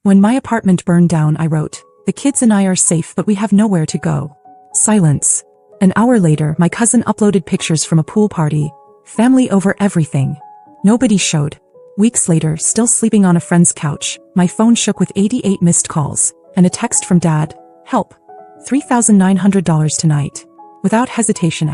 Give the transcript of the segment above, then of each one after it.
When my apartment burned down, I wrote, "The kids and I are safe, but we have nowhere to go." Silence. An hour later, my cousin uploaded pictures from a pool party. Family over everything. Nobody showed. Weeks later, still sleeping on a friend's couch, my phone shook with 88 missed calls, and a text from Dad, "Help. $3,900 tonight." Without hesitation,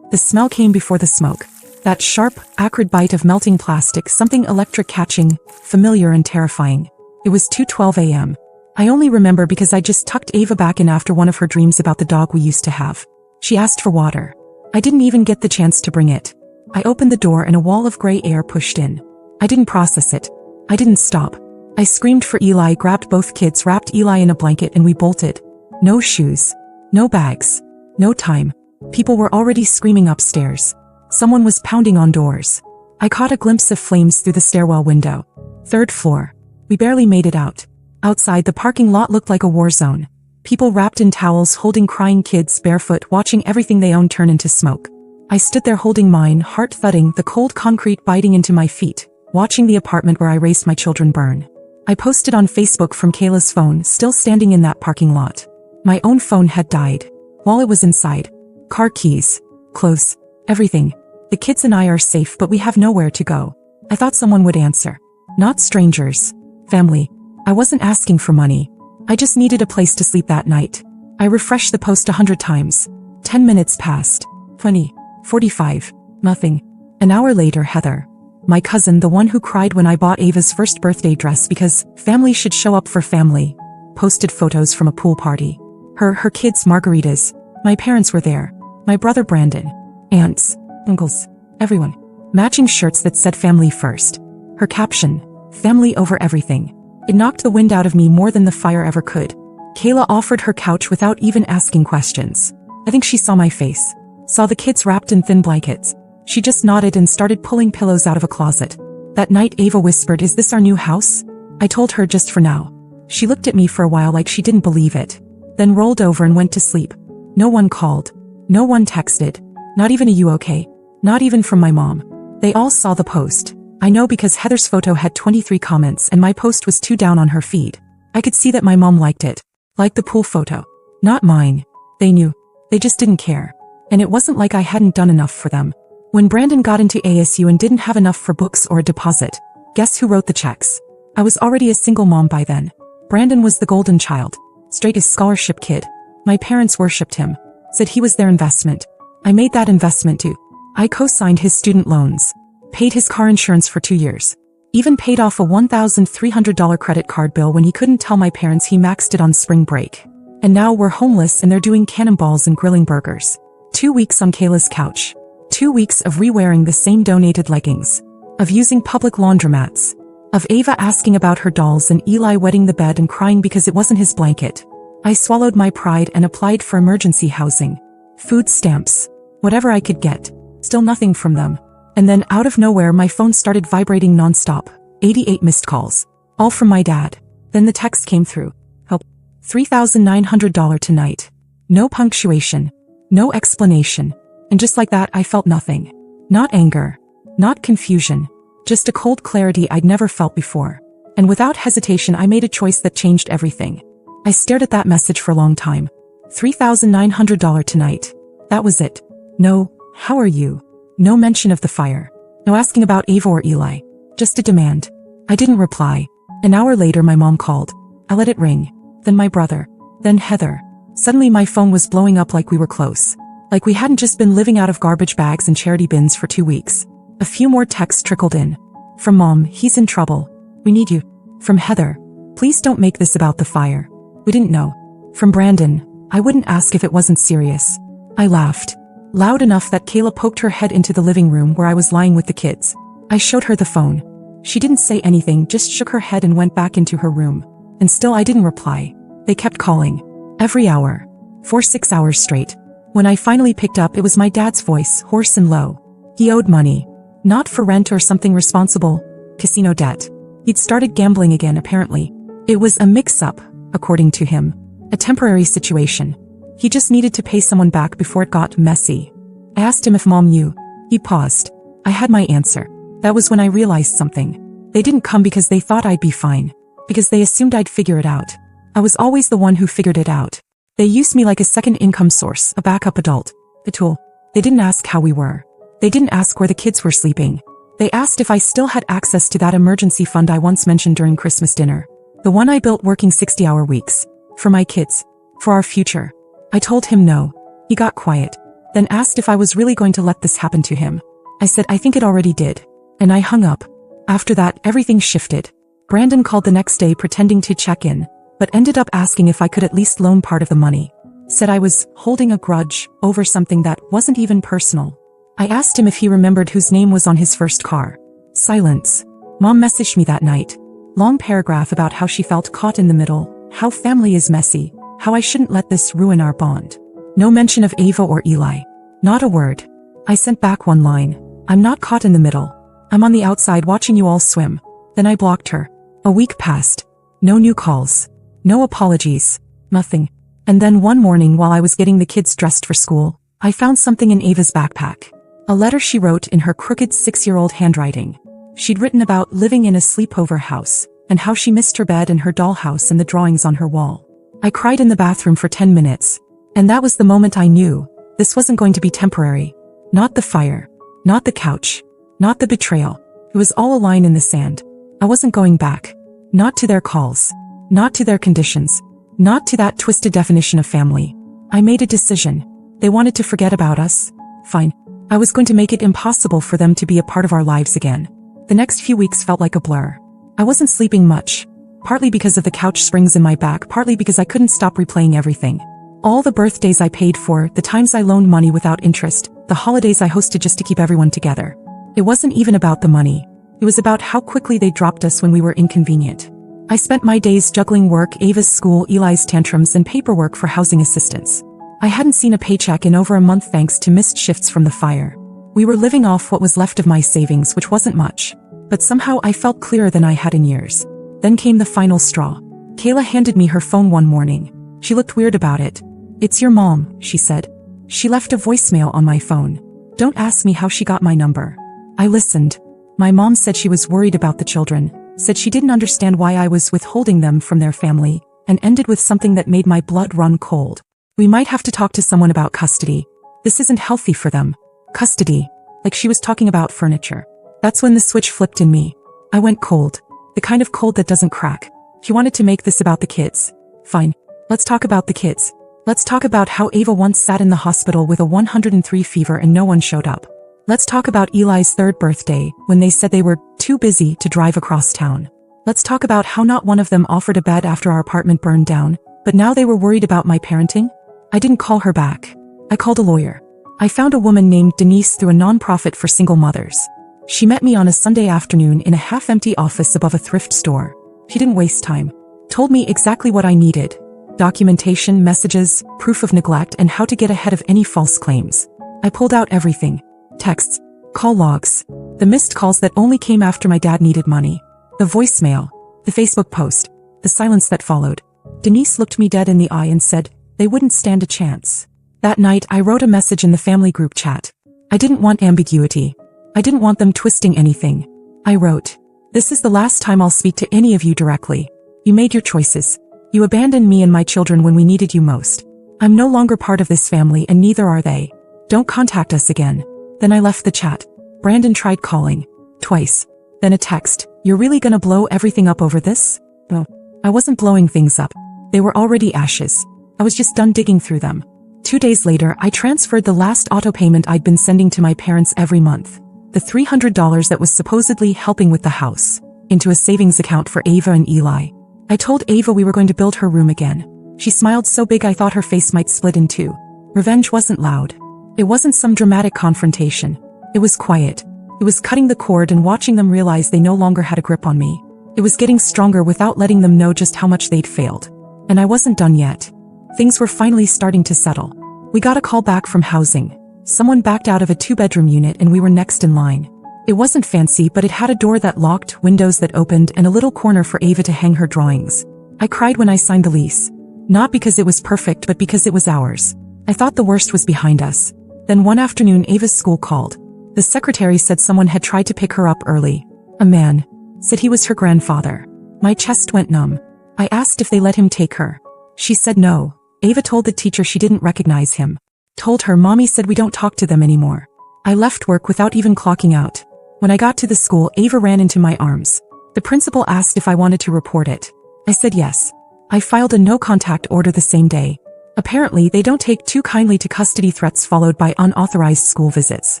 The smell came before the smoke. That sharp, acrid bite of melting plastic, something electric catching, familiar and terrifying. It was 2:12 a.m. I only remember because I just tucked Ava back in after one of her dreams about the dog we used to have. She asked for water. I didn't even get the chance to bring it. I opened the door and a wall of gray air pushed in. I didn't process it. I didn't stop. I screamed for Eli, grabbed both kids, wrapped Eli in a blanket, and we bolted. No shoes. No bags. No time. People were already screaming upstairs. Someone was pounding on doors. I caught a glimpse of flames through the stairwell window. 3rd floor. We barely made it out. Outside, the parking lot looked like a war zone. People wrapped in towels, holding crying kids barefoot, watching everything they owned turn into smoke. I stood there holding mine, heart thudding, the cold concrete biting into my feet, watching the apartment where I raised my children burn. I posted on Facebook from Kayla's phone, still standing in that parking lot. My own phone had died. While it was inside. Car keys. Clothes. Everything. The kids and I are safe, but we have nowhere to go. I thought someone would answer. Not strangers. Family. I wasn't asking for money. I just needed a place to sleep that night. I refreshed the post 100 times. 10 minutes passed. 20. 45. Nothing. An hour later, Heather, my cousin, the one who cried when I bought Ava's first birthday dress because family should show up for family, posted photos from a pool party. Her kids' margaritas. My parents were there. My brother Brandon. Aunts. Uncles. Everyone. Matching shirts that said family first. Her caption, "Family over everything." It knocked the wind out of me more than the fire ever could. Kayla offered her couch without even asking questions. I think she saw my face. Saw the kids wrapped in thin blankets. She just nodded and started pulling pillows out of a closet. That night Ava whispered, "Is this our new house?" I told her, "Just for now." She looked at me for a while like she didn't believe it. Then rolled over and went to sleep. No one called. No one texted. Not even a "you okay?" Not even from my mom. They all saw the post. I know because Heather's photo had 23 comments and my post was 2 down on her feed. I could see that my mom liked it. Liked the pool photo. Not mine. They knew. They just didn't care. And it wasn't like I hadn't done enough for them. When Brandon got into ASU and didn't have enough for books or a deposit, guess who wrote the checks? I was already a single mom by then. Brandon was the golden child. Straight as scholarship kid. My parents worshipped him. Said he was their investment. I made that investment too. I co-signed his student loans. Paid his car insurance for 2 years. Even paid off a $1,300 credit card bill when he couldn't tell my parents he maxed it on spring break. And now we're homeless and they're doing cannonballs and grilling burgers. 2 weeks on Kayla's couch. 2 weeks of re-wearing the same donated leggings. Of using public laundromats. Of Ava asking about her dolls and Eli wetting the bed and crying because it wasn't his blanket. I swallowed my pride and applied for emergency housing. Food stamps. Whatever I could get. Still nothing from them. And then out of nowhere my phone started vibrating nonstop. 88 missed calls. All from my dad. Then the text came through. Help. $3,900 tonight. No punctuation. No explanation. And just like that I felt nothing. Not anger. Not confusion. Just a cold clarity I'd never felt before. And without hesitation I made a choice that changed everything. I stared at that message for a long time. $3,900 tonight. That was it. No, how are you? No mention of the fire. No asking about Ava or Eli. Just a demand. I didn't reply. An hour later my mom called. I let it ring. Then my brother. Then Heather. Suddenly my phone was blowing up like we were close. Like we hadn't just been living out of garbage bags and charity bins for 2 weeks. A few more texts trickled in. From Mom, "He's in trouble. We need you." From Heather, "Please don't make this about the fire. We didn't know." From Brandon, "I wouldn't ask if it wasn't serious." I laughed. Loud enough that Kayla poked her head into the living room where I was lying with the kids. I showed her the phone. She didn't say anything, just shook her head and went back into her room. And still I didn't reply. They kept calling. Every hour. For 6 hours straight. When I finally picked up, it was my dad's voice, hoarse and low. He owed money. Not for rent or something responsible. Casino debt. He'd started gambling again, apparently. It was a mix-up, according to him. A temporary situation. He just needed to pay someone back before it got messy. I asked him if Mom knew. He paused. I had my answer. That was when I realized something. They didn't come because they thought I'd be fine. Because they assumed I'd figure it out. I was always the one who figured it out. They used me like a second income source, a backup adult, a tool. They didn't ask how we were. They didn't ask where the kids were sleeping. They asked if I still had access to that emergency fund I once mentioned during Christmas dinner. The one I built working 60-hour weeks. For my kids. For our future. I told him no. He got quiet. Then asked if I was really going to let this happen to him. I said I think it already did. And I hung up. After that, everything shifted. Brandon called the next day pretending to check in, but ended up asking if I could at least loan part of the money. Said I was holding a grudge over something that wasn't even personal. I asked him if he remembered whose name was on his first car. Silence. Mom messaged me that night. Long paragraph about how she felt caught in the middle, how family is messy, how I shouldn't let this ruin our bond. No mention of Ava or Eli. Not a word. I sent back one line. I'm not caught in the middle. I'm on the outside watching you all swim. Then I blocked her. A week passed. No new calls. No apologies. Nothing. And then one morning while I was getting the kids dressed for school, I found something in Ava's backpack. A letter she wrote in her crooked 6-year-old handwriting. She'd written about living in a sleepover house, and how she missed her bed and her dollhouse and the drawings on her wall. I cried in the bathroom for 10 minutes. And that was the moment I knew this wasn't going to be temporary. Not the fire. Not the couch. Not the betrayal. It was all a line in the sand. I wasn't going back. Not to their calls. Not to their conditions. Not to that twisted definition of family. I made a decision. They wanted to forget about us. Fine. I was going to make it impossible for them to be a part of our lives again. The next few weeks felt like a blur. I wasn't sleeping much. Partly because of the couch springs in my back, partly because I couldn't stop replaying everything. All the birthdays I paid for, the times I loaned money without interest, the holidays I hosted just to keep everyone together. It wasn't even about the money. It was about how quickly they dropped us when we were inconvenient. I spent my days juggling work, Ava's school, Eli's tantrums, and paperwork for housing assistance. I hadn't seen a paycheck in over a month thanks to missed shifts from the fire. We were living off what was left of my savings, which wasn't much. But somehow I felt clearer than I had in years. Then came the final straw. Kayla handed me her phone one morning. She looked weird about it. "It's your mom," she said. She left a voicemail on my phone. Don't ask me how she got my number. I listened. My mom said she was worried about the children, said she didn't understand why I was withholding them from their family, and ended with something that made my blood run cold. "We might have to talk to someone about custody. This isn't healthy for them." Custody. Like she was talking about furniture. That's when the switch flipped in me. I went cold. The kind of cold that doesn't crack. She wanted to make this about the kids. Fine. Let's talk about the kids. Let's talk about how Ava once sat in the hospital with a 103 fever and no one showed up. Let's talk about Eli's 3rd birthday, when they said they were too busy to drive across town. Let's talk about how not one of them offered a bed after our apartment burned down, but now they were worried about my parenting. I didn't call her back. I called a lawyer. I found a woman named Denise through a nonprofit for single mothers. She met me on a Sunday afternoon in a half-empty office above a thrift store. She didn't waste time. Told me exactly what I needed. Documentation, messages, proof of neglect, and how to get ahead of any false claims. I pulled out everything. Texts, call logs, the missed calls that only came after my dad needed money, the voicemail, the Facebook post, the silence that followed. Denise looked me dead in the eye and said, they wouldn't stand a chance. That night, I wrote a message in the family group chat. I didn't want ambiguity. I didn't want them twisting anything. I wrote, "This is the last time I'll speak to any of you directly. You made your choices. You abandoned me and my children when we needed you most. I'm no longer part of this family and neither are they. Don't contact us again." Then I left the chat. Brandon tried calling. Twice. Then a text. "You're really gonna blow everything up over this?" No. I wasn't blowing things up. They were already ashes. I was just done digging through them. 2 days later, I transferred the last auto payment I'd been sending to my parents every month, the $300 that was supposedly helping with the house, into a savings account for Ava and Eli. I told Ava we were going to build her room again. She smiled so big I thought her face might split in two. Revenge wasn't loud. It wasn't some dramatic confrontation. It was quiet. It was cutting the cord and watching them realize they no longer had a grip on me. It was getting stronger without letting them know just how much they'd failed. And I wasn't done yet. Things were finally starting to settle. We got a call back from housing. Someone backed out of a 2-bedroom unit and we were next in line. It wasn't fancy, but it had a door that locked, windows that opened, and a little corner for Ava to hang her drawings. I cried when I signed the lease. Not because it was perfect, but because it was ours. I thought the worst was behind us. Then one afternoon Ava's school called. The secretary said someone had tried to pick her up early. A man. Said he was her grandfather. My chest went numb. I asked if they let him take her. She said no. Ava told the teacher she didn't recognize him. Told her mommy said we don't talk to them anymore. I left work without even clocking out. When I got to the school, Ava ran into my arms. The principal asked if I wanted to report it. I said yes. I filed a no-contact order the same day. Apparently, they don't take too kindly to custody threats followed by unauthorized school visits.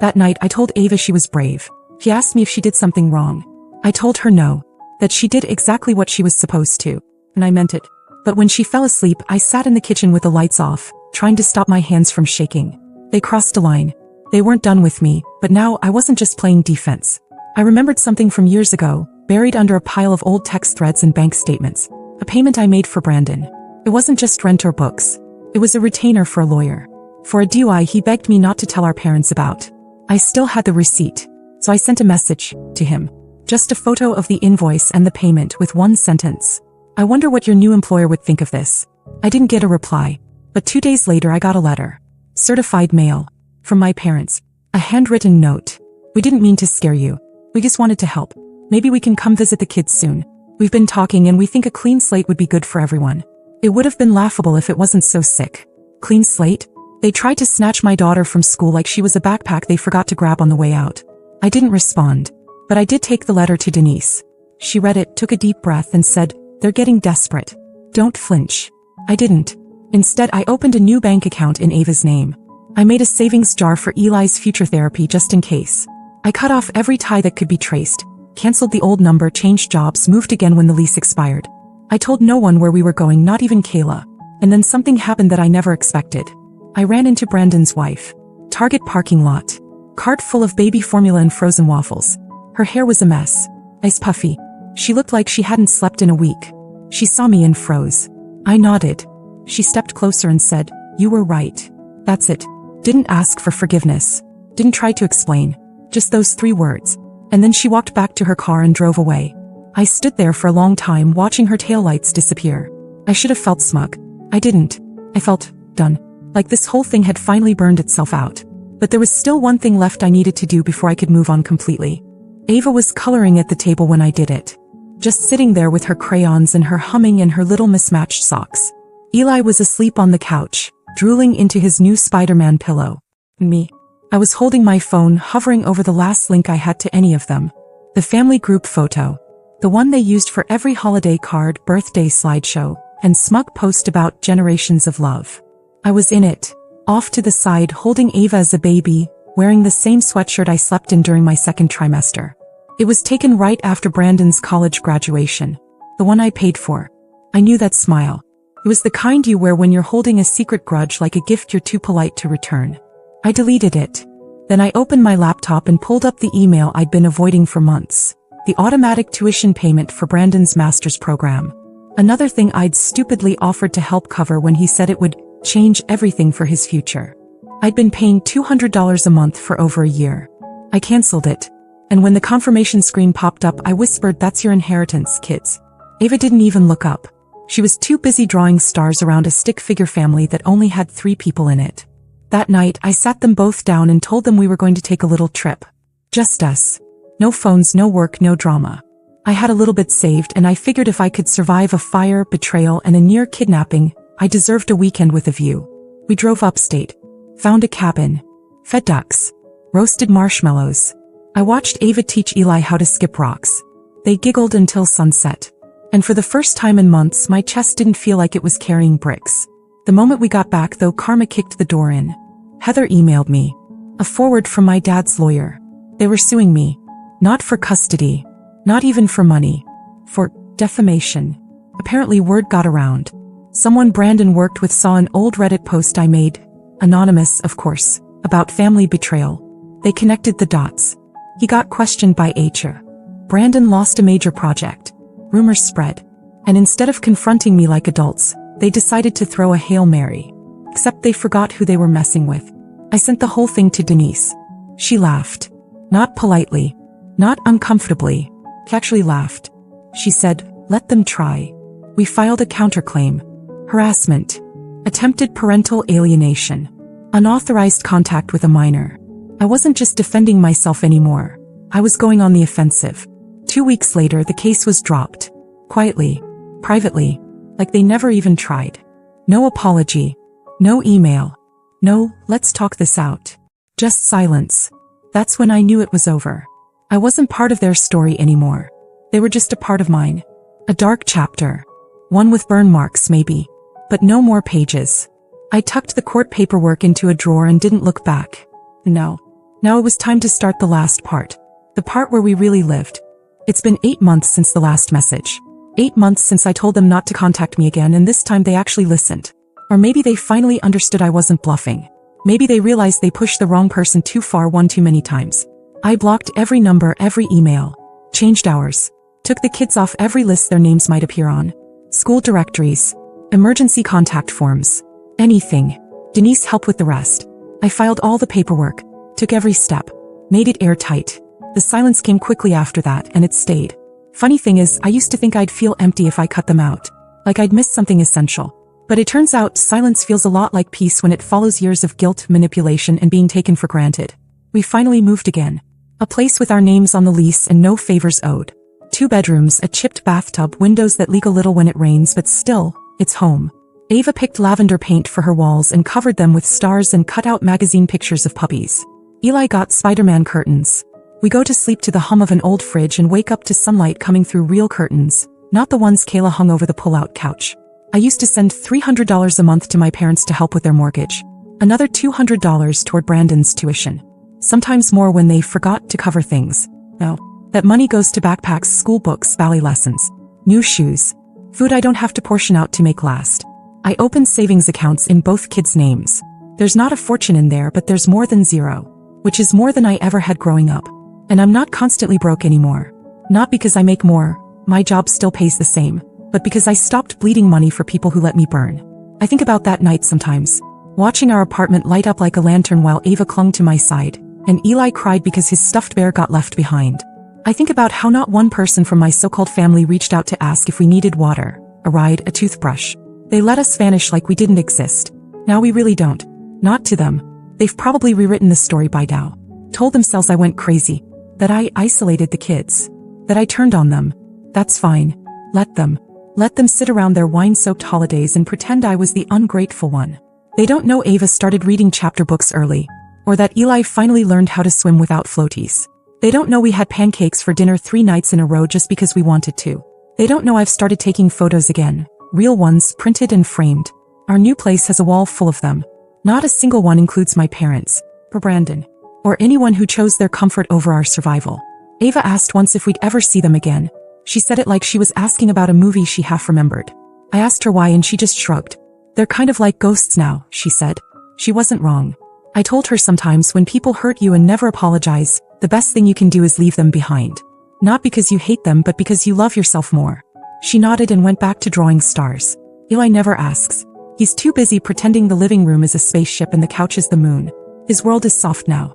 That night, I told Ava she was brave. She asked me if she did something wrong. I told her no, that she did exactly what she was supposed to, and I meant it. But when she fell asleep, I sat in the kitchen with the lights off, trying to stop my hands from shaking. They crossed a line. They weren't done with me, but now I wasn't just playing defense. I remembered something from years ago, buried under a pile of old text threads and bank statements. A payment I made for Brandon. It wasn't just rent or books. It was a retainer for a lawyer. For a DUI he begged me not to tell our parents about. I still had the receipt, so I sent a message to him. Just a photo of the invoice and the payment with one sentence. I wonder what your new employer would think of this. I didn't get a reply, but 2 days later I got a letter. Certified mail. From my parents. A handwritten note. We didn't mean to scare you. We just wanted to help. Maybe we can come visit the kids soon. We've been talking and we think a clean slate would be good for everyone. It would have been laughable if it wasn't so sick. Clean slate? They tried to snatch my daughter from school like she was a backpack they forgot to grab on the way out. I didn't respond, but I did take the letter to Denise. She read it, took a deep breath and said, "They're getting desperate. Don't flinch." I didn't. Instead, I opened a new bank account in Ava's name. I made a savings jar for Eli's future therapy just in case. I cut off every tie that could be traced, canceled the old number, changed jobs, moved again when the lease expired. I told no one where we were going, not even Kayla. And then something happened that I never expected. I ran into Brandon's wife. Target parking lot. Cart full of baby formula and frozen waffles. Her hair was a mess. Ice puffy. She looked like she hadn't slept in a week. She saw me and froze. I nodded. She stepped closer and said, "You were right. That's it." Didn't ask for forgiveness. Didn't try to explain. Just those 3 words. And then she walked back to her car and drove away. I stood there for a long time watching her taillights disappear. I should have felt smug. I didn't. I felt done. Like this whole thing had finally burned itself out. But there was still one thing left I needed to do before I could move on completely. Ava was coloring at the table when I did it. Just sitting there with her crayons and her humming and her little mismatched socks. Eli was asleep on the couch, drooling into his new Spider-Man pillow. Me. I was holding my phone, hovering over the last link I had to any of them. The family group photo. The one they used for every holiday card, birthday slideshow, and smug post about generations of love. I was in it, off to the side holding Ava as a baby, wearing the same sweatshirt I slept in during my 2nd trimester. It was taken right after Brandon's college graduation. The one I paid for. I knew that smile. It was the kind you wear when you're holding a secret grudge, like a gift you're too polite to return. I deleted it. Then I opened my laptop and pulled up the email I'd been avoiding for months. The automatic tuition payment for Brandon's master's program. Another thing I'd stupidly offered to help cover when he said it would change everything for his future. I'd been paying $200 a month for over a year. I canceled it. And when the confirmation screen popped up, I whispered, "That's your inheritance, kids." Ava didn't even look up. She was too busy drawing stars around a stick figure family that only had 3 people in it. That night, I sat them both down and told them we were going to take a little trip. Just us. No phones, no work, no drama. I had a little bit saved, and I figured if I could survive a fire, betrayal, and a near kidnapping, I deserved a weekend with a view. We drove upstate. Found a cabin. Fed ducks. Roasted marshmallows. I watched Ava teach Eli how to skip rocks. They giggled until sunset. And for the first time in months, my chest didn't feel like it was carrying bricks. The moment we got back, though, karma kicked the door in. Heather emailed me. A forward from my dad's lawyer. They were suing me. Not for custody. Not even for money. For defamation. Apparently word got around. Someone Brandon worked with saw an old Reddit post I made, anonymous, of course, about family betrayal. They connected the dots. He got questioned by HR. Brandon lost a major project. Rumors spread. And instead of confronting me like adults, they decided to throw a Hail Mary. Except they forgot who they were messing with. I sent the whole thing to Denise. She laughed. Not politely. Not uncomfortably. She actually laughed. She said, "Let them try." We filed a counterclaim. Harassment. Attempted parental alienation. Unauthorized contact with a minor. I wasn't just defending myself anymore. I was going on the offensive. 2 weeks later, the case was dropped. Quietly. Privately. Like they never even tried. No apology. No email. No, let's talk this out. Just silence. That's when I knew it was over. I wasn't part of their story anymore. They were just a part of mine. A dark chapter. One with burn marks maybe. But no more pages. I tucked the court paperwork into a drawer and didn't look back. No. Now it was time to start the last part. The part where we really lived. It's been 8 months since the last message. 8 months since I told them not to contact me again, and this time they actually listened. Or maybe they finally understood I wasn't bluffing. Maybe they realized they pushed the wrong person too far one too many times. I blocked every number, every email. Changed hours. Took the kids off every list their names might appear on. School directories. Emergency contact forms. Anything. Denise helped with the rest. I filed all the paperwork. Took every step. Made it airtight. The silence came quickly after that, and it stayed. Funny thing is, I used to think I'd feel empty if I cut them out. Like I'd missed something essential. But it turns out silence feels a lot like peace when it follows years of guilt, manipulation, and being taken for granted. We finally moved again. A place with our names on the lease and no favors owed. 2 bedrooms, a chipped bathtub, windows that leak a little when it rains, but still, it's home. Ava picked lavender paint for her walls and covered them with stars and cut out magazine pictures of puppies. Eli got Spider-Man curtains. We go to sleep to the hum of an old fridge and wake up to sunlight coming through real curtains, not the ones Kayla hung over the pull-out couch. I used to send $300 a month to my parents to help with their mortgage. Another $200 toward Brandon's tuition. Sometimes more when they forgot to cover things. No. That money goes to backpacks, school books, ballet lessons, new shoes, food I don't have to portion out to make last. I opened savings accounts in both kids' names. There's not a fortune in there, but there's more than zero, which is more than I ever had growing up. And I'm not constantly broke anymore. Not because I make more, my job still pays the same, but because I stopped bleeding money for people who let me burn. I think about that night sometimes, watching our apartment light up like a lantern while Ava clung to my side, and Eli cried because his stuffed bear got left behind. I think about how not one person from my so-called family reached out to ask if we needed water, a ride, a toothbrush. They let us vanish like we didn't exist. Now we really don't. Not to them. They've probably rewritten the story by now. Told themselves I went crazy. That I isolated the kids. That I turned on them. That's fine. Let them. Let them sit around their wine-soaked holidays and pretend I was the ungrateful one. They don't know Ava started reading chapter books early. Or that Eli finally learned how to swim without floaties. They don't know we had pancakes for dinner 3 nights in a row just because we wanted to. They don't know I've started taking photos again. Real ones, printed and framed. Our new place has a wall full of them. Not a single one includes my parents, or Brandon, or anyone who chose their comfort over our survival. Ava asked once if we'd ever see them again. She said it like she was asking about a movie she half remembered. I asked her why and she just shrugged. They're kind of like ghosts now, she said. She wasn't wrong. I told her sometimes when people hurt you and never apologize, the best thing you can do is leave them behind. Not because you hate them, but because you love yourself more. She nodded and went back to drawing stars. Eli never asks. He's too busy pretending the living room is a spaceship and the couch is the moon. His world is soft now.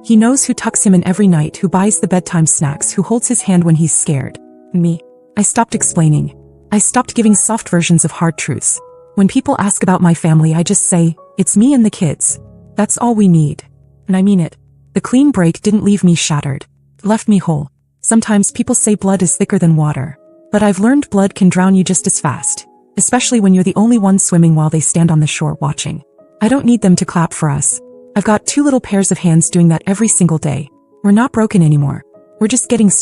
He knows who tucks him in every night, who buys the bedtime snacks, who holds his hand when he's scared. Me. I stopped explaining. I stopped giving soft versions of hard truths. When people ask about my family, I just say, it's me and the kids. That's all we need. And I mean it. The clean break didn't leave me shattered. It left me whole. Sometimes people say blood is thicker than water. But I've learned blood can drown you just as fast. Especially when you're the only one swimming while they stand on the shore watching. I don't need them to clap for us. I've got 2 little pairs of hands doing that every single day. We're not broken anymore. We're just getting started.